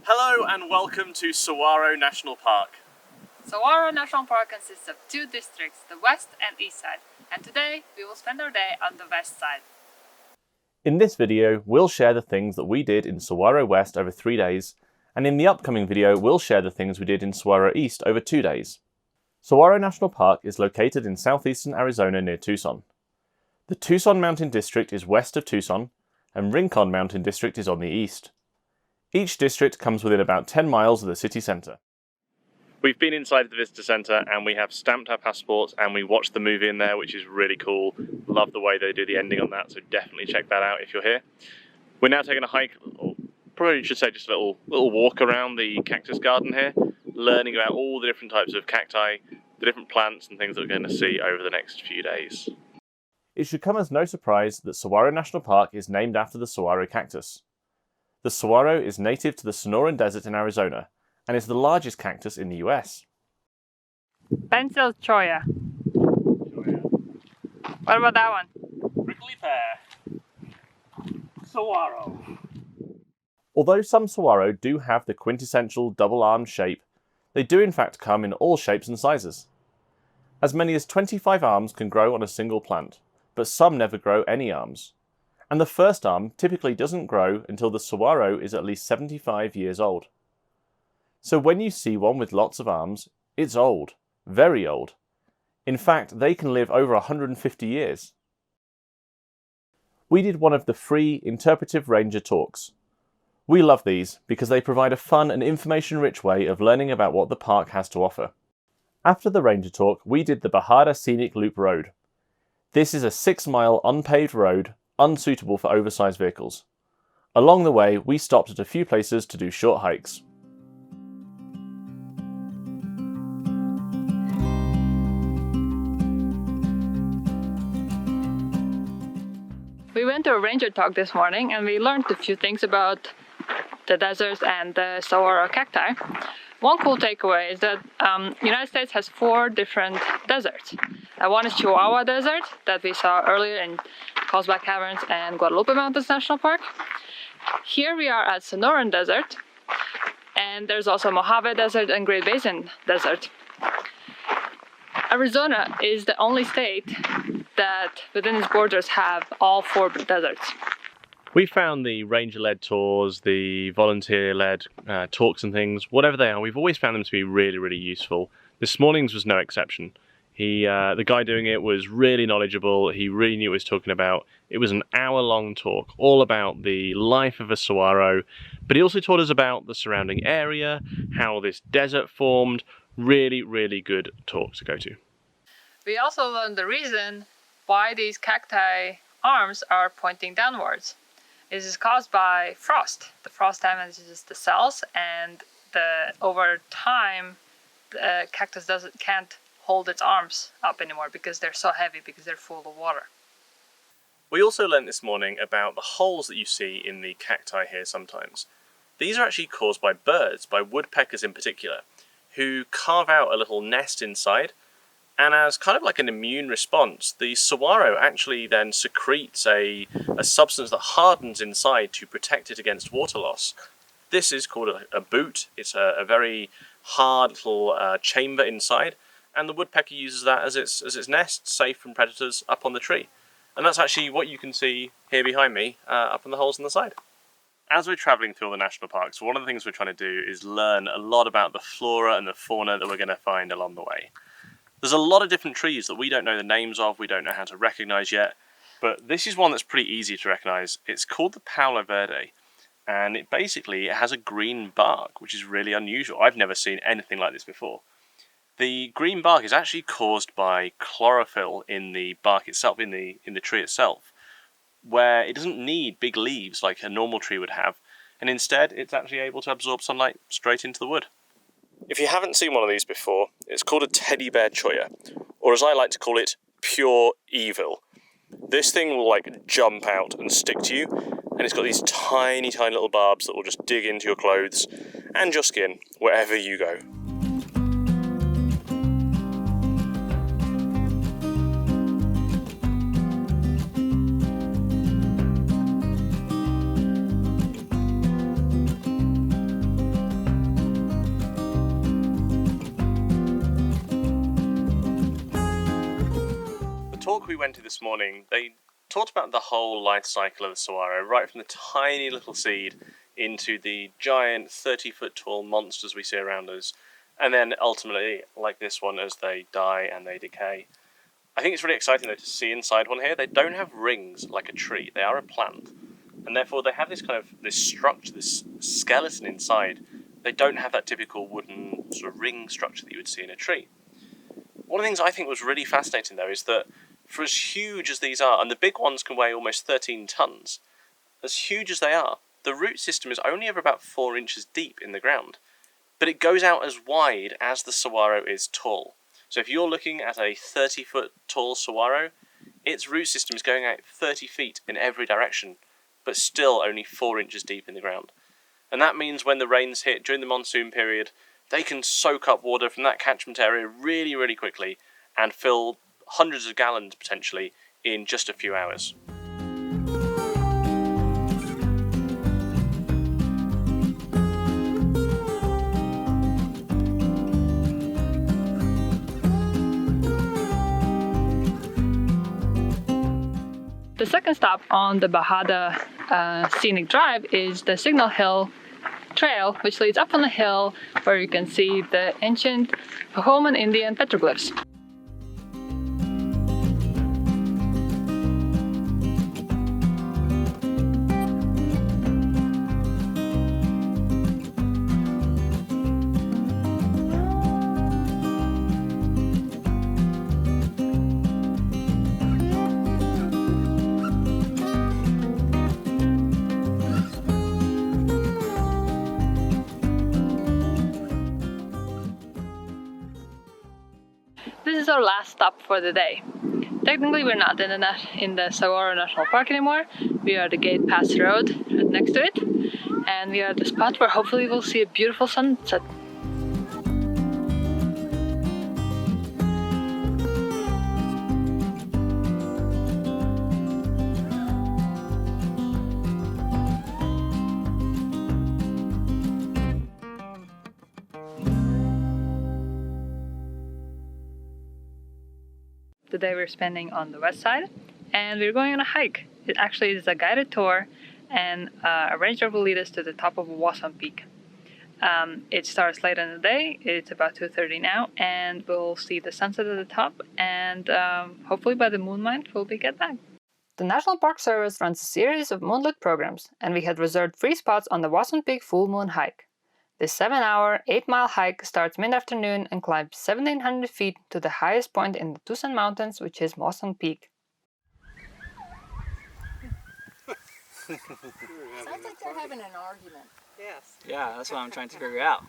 Hello and welcome to Saguaro National Park. Saguaro National Park consists of two districts, the west and east side, and today we will spend our day on the west side. In this video, we'll share the things that we did in Saguaro West over 3 days, and in the upcoming video, we'll share the things we did in Saguaro East over 2 days. Saguaro National Park is located in southeastern Arizona near Tucson. The Tucson Mountain District is west of Tucson, and Rincon Mountain District is on the east. Each district comes within about 10 miles of the city centre. We've been inside the visitor centre and we have stamped our passports and we watched the movie in there, which is really cool. Love the way they do the ending on that, so definitely check that out if you're here. We're now taking a hike, or probably should say just a little walk around the cactus garden here, learning about all the different types of cacti, the different plants and things that we're going to see over the next few days. It should come as no surprise that Saguaro National Park is named after the saguaro cactus. The saguaro is native to the Sonoran Desert in Arizona and is the largest cactus in the US. Pencil cholla. What about that one? Prickly pear. Saguaro. Although some saguaro do have the quintessential double-armed shape, they do in fact come in all shapes and sizes. As many as 25 arms can grow on a single plant, but some never grow any arms. And the first arm typically doesn't grow until the saguaro is at least 75 years old. So when you see one with lots of arms, it's old, very old. In fact, they can live over 150 years. We did one of the free interpretive ranger talks. We love these because they provide a fun and information-rich way of learning about what the park has to offer. After the ranger talk, we did the Bajada Scenic Loop Road. This is a 6-mile unpaved road unsuitable for oversized vehicles. Along the way, we stopped at a few places to do short hikes. We went to a ranger talk this morning and we learned a few things about the deserts and the saguaro cacti. One cool takeaway is that the United States has 4 different deserts. One is Chihuahua Desert that we saw earlier in Carlsbad Caverns and Guadalupe Mountains National Park. Here we are at Sonoran Desert, and there's also Mojave Desert and Great Basin Desert. Arizona is the only state that within its borders have all 4 deserts. We found the ranger-led tours, the volunteer-led talks and things, whatever they are, we've always found them to be really, really useful. This morning's was no exception. The guy doing it was really knowledgeable, he really knew what he was talking about. It was an hour-long talk, all about the life of a saguaro, but he also taught us about the surrounding area, how this desert formed. Really, really good talk to go to. We also learned the reason why these cacti arms are pointing downwards. This is caused by frost. The frost damages the cells, and over time the cactus can't hold its arms up anymore because they're so heavy, because they're full of water. We also learned this morning about the holes that you see in the cacti here sometimes. These are actually caused by birds, by woodpeckers in particular, who carve out a little nest inside, and as kind of like an immune response, the saguaro actually then secretes a substance that hardens inside to protect it against water loss. This is called a boot. It's a very hard little chamber inside, and the woodpecker uses that as its nest, safe from predators up on the tree. And that's actually what you can see here behind me, up in the holes on the side. As we're travelling through all the national parks, one of the things we're trying to do is learn a lot about the flora and the fauna that we're going to find along the way. There's a lot of different trees that we don't know the names of, we don't know how to recognise yet, but this is one that's pretty easy to recognise. It's called the Palo Verde, and it has a green bark, which is really unusual. I've never seen anything like this before. The green bark is actually caused by chlorophyll in the bark itself, in the tree itself, where it doesn't need big leaves like a normal tree would have, and instead it's actually able to absorb sunlight straight into the wood. If you haven't seen one of these before, it's called a teddy bear cholla, or as I like to call it, pure evil. This thing will like jump out and stick to you, and it's got these tiny, tiny little barbs that will just dig into your clothes and your skin wherever you go. talk we went to this morning, they talked about the whole life cycle of the saguaro, right from the tiny little seed into the giant 30-foot tall monsters we see around us, and then ultimately, like this one, as they die and they decay. I think it's really exciting though to see inside one here. They don't have rings like a tree, they are a plant, and therefore they have this structure, this skeleton inside. They don't have that typical wooden sort of ring structure that you would see in a tree. One of the things I think was really fascinating though is that for as huge as these are, and the big ones can weigh almost 13 tons, as huge as they are, the root system is only ever about 4 inches deep in the ground, but it goes out as wide as the saguaro is tall. So if you're looking at a 30-foot tall saguaro, its root system is going out 30 feet in every direction, but still only 4 inches deep in the ground. And that means when the rains hit during the monsoon period, they can soak up water from that catchment area really, really quickly and fill hundreds of gallons potentially in just a few hours. The second stop on the Bajada Scenic Drive is the Signal Hill Trail, which leads up on the hill where you can see the ancient Bohemian Indian petroglyphs. This is our last stop for the day. Technically we're not in the Saguaro National Park anymore. We are at the Gate Pass Road right next to it, and we are at the spot where hopefully we'll see a beautiful sunset. Today we're spending on the west side, and we're going on a hike. It actually is a guided tour, and a ranger will lead us to the top of Wasson Peak. It starts late in the day. It's about 2:30 now, and we'll see the sunset at the top, and hopefully by the moonlight we'll get back. The National Park Service runs a series of moonlit programs, and we had reserved free spots on the Wasson Peak full moon hike. This 7-hour, 8-mile hike starts mid-afternoon and climbs 1,700 feet to the highest point in the Tucson Mountains, which is Wasson Peak. Sounds like they're having an argument. Yes. Yeah, that's what I'm trying to figure out.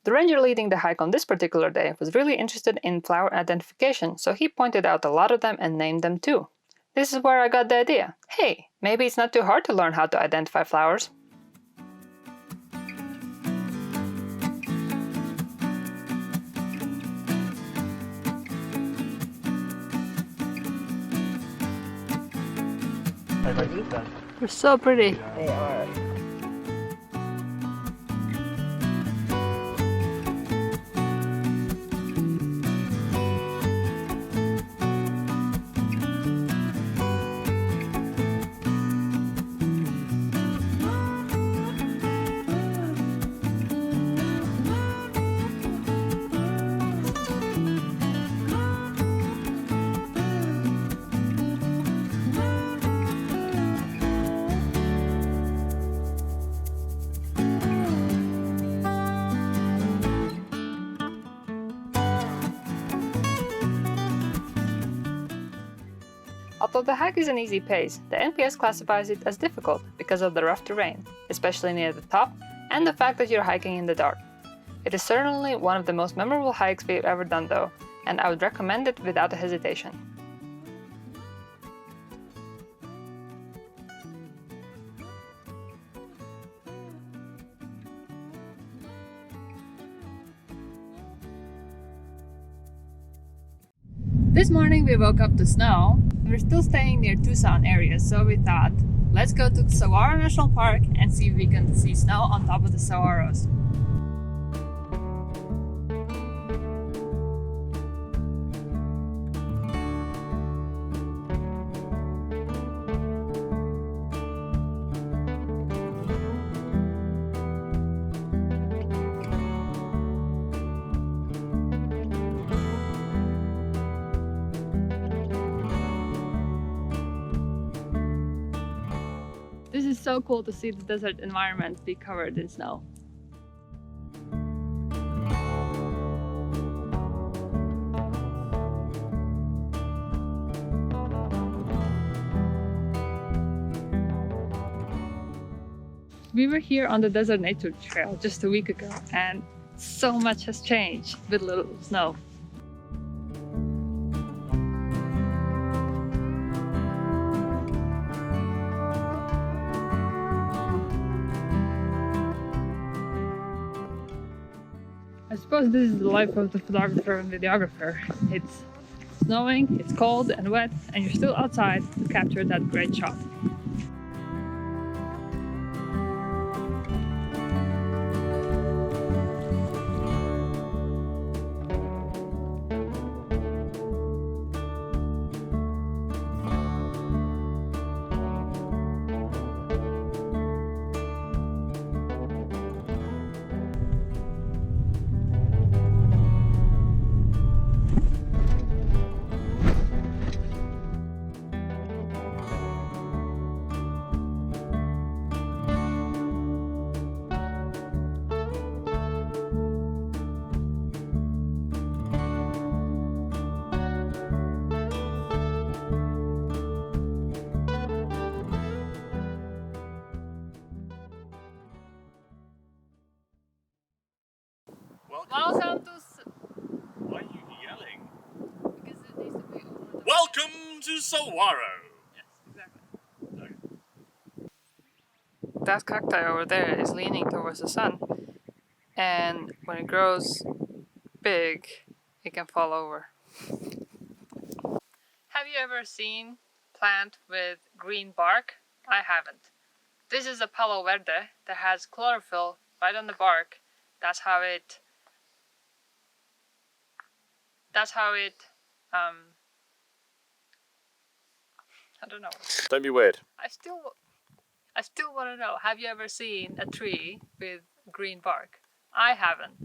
The ranger leading the hike on this particular day was really interested in flower identification, so he pointed out a lot of them and named them too. This is where I got the idea. Hey, maybe it's not too hard to learn how to identify flowers. They're so pretty. They are. Although the hike is an easy pace, the NPS classifies it as difficult because of the rough terrain, especially near the top, and the fact that you're hiking in the dark. It is certainly one of the most memorable hikes we've ever done though, and I would recommend it without a hesitation. This morning we woke up to snow. We're still staying near Tucson area, so we thought, let's go to the Saguaro National Park and see if we can see snow on top of the saguaros. so cool to see the desert environment be covered in snow. We were here on the Desert Nature Trail just a week ago, and so much has changed with little snow. I suppose this is the life of the photographer and videographer. It's snowing, it's cold and wet, and you're still outside to capture that great shot. Welcome to... Why are you yelling? Because it needs to be over the... Welcome to Saguaro! Yes, exactly. That cacti over there is leaning towards the sun, and when it grows big, it can fall over. Have you ever seen plant with green bark? I haven't. This is a palo verde that has chlorophyll right on the bark. That's how it I don't know. Don't be weird. I still want to know, have you ever seen a tree with green bark? I haven't.